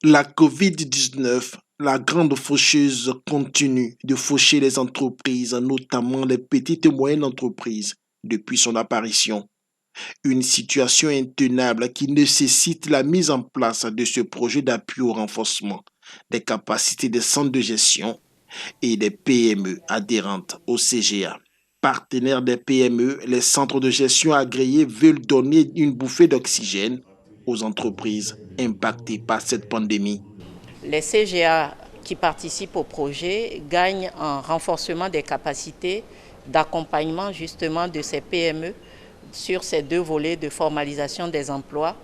La Covid-19, la grande faucheuse, continue de faucher les entreprises, notamment les petites et moyennes entreprises, depuis son apparition. Une situation intenable qui nécessite la mise en place de ce projet d'appui au renforcement des capacités des centres de gestion et des PME adhérentes au CGA. Partenaires des PME, les centres de gestion agréés veulent donner une bouffée d'oxygène aux entreprises impactées par cette pandémie. Les CGA qui participent au projet gagnent en renforcement des capacités d'accompagnement justement de ces PME sur ces deux volets de formalisation des emplois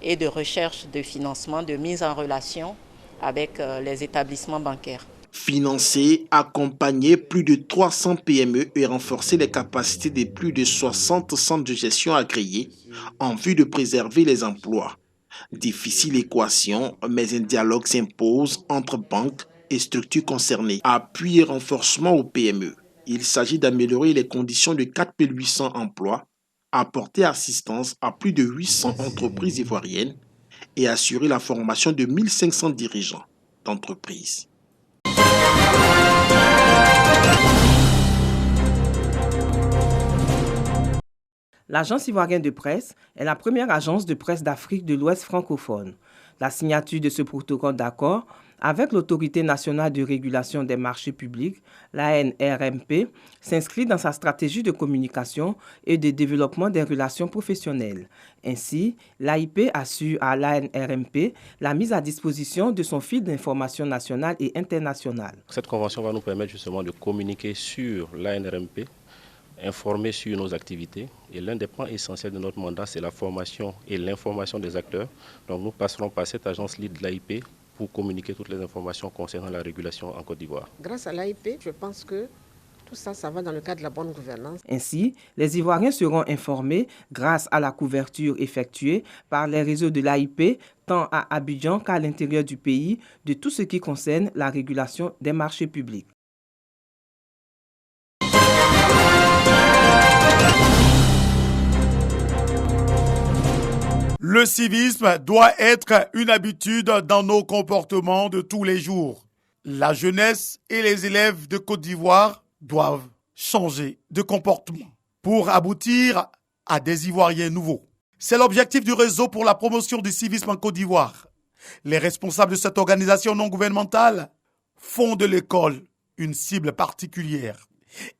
et de recherche de financement, de mise en relation avec les établissements bancaires. Financer, accompagner plus de 300 PME et renforcer les capacités de plus de 60 centres de gestion agréés en vue de préserver les emplois. Difficile équation, mais un dialogue s'impose entre banques et structures concernées. Appui et renforcement aux PME. Il s'agit d'améliorer les conditions de 4800 emplois, apporter assistance à plus de 800 entreprises ivoiriennes et assurer la formation de 1500 dirigeants d'entreprises. L'Agence ivoirienne de presse est la première agence de presse d'Afrique de l'Ouest francophone. La signature de ce protocole d'accord avec l'Autorité nationale de régulation des marchés publics, l'ANRMP, s'inscrit dans sa stratégie de communication et de développement des relations professionnelles. Ainsi, l'AIP assure à l'ANRMP la mise à disposition de son fil d'information nationale et internationale. Cette convention va nous permettre justement de communiquer sur l'ANRMP, informer sur nos activités. Et l'un des points essentiels de notre mandat, c'est la formation et l'information des acteurs. Donc nous passerons par cette agence lead de l'AIP pour communiquer toutes les informations concernant la régulation en Côte d'Ivoire. Grâce à l'AIP, je pense que tout ça, ça va dans le cadre de la bonne gouvernance. Ainsi, les Ivoiriens seront informés grâce à la couverture effectuée par les réseaux de l'AIP, tant à Abidjan qu'à l'intérieur du pays, de tout ce qui concerne la régulation des marchés publics. Le civisme doit être une habitude dans nos comportements de tous les jours. La jeunesse et les élèves de Côte d'Ivoire doivent changer de comportement pour aboutir à des Ivoiriens nouveaux. C'est l'objectif du réseau pour la promotion du civisme en Côte d'Ivoire. Les responsables de cette organisation non gouvernementale font de l'école une cible particulière.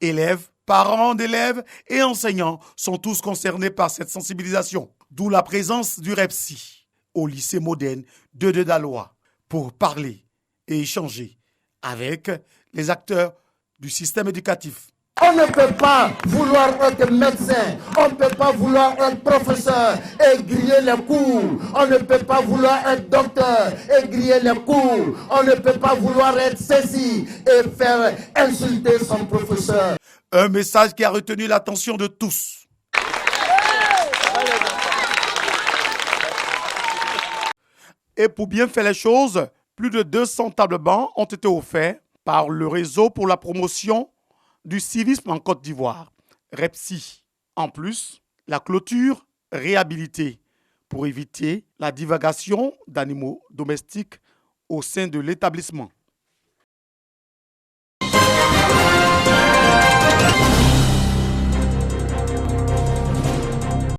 Élèves, parents d'élèves et enseignants sont tous concernés par cette sensibilisation. D'où la présence du REPSI au lycée moderne de Daloa pour parler et échanger avec les acteurs du système éducatif. On ne peut pas vouloir être médecin, on ne peut pas vouloir être professeur et griller les cours. On ne peut pas vouloir être docteur et griller les cours. On ne peut pas vouloir être ceci et faire insulter son professeur. Un message qui a retenu l'attention de tous. Et pour bien faire les choses, plus de 200 tables bancs ont été offerts par le réseau pour la promotion du civisme en Côte d'Ivoire, REPSI. En plus, la clôture réhabilitée pour éviter la divagation d'animaux domestiques au sein de l'établissement.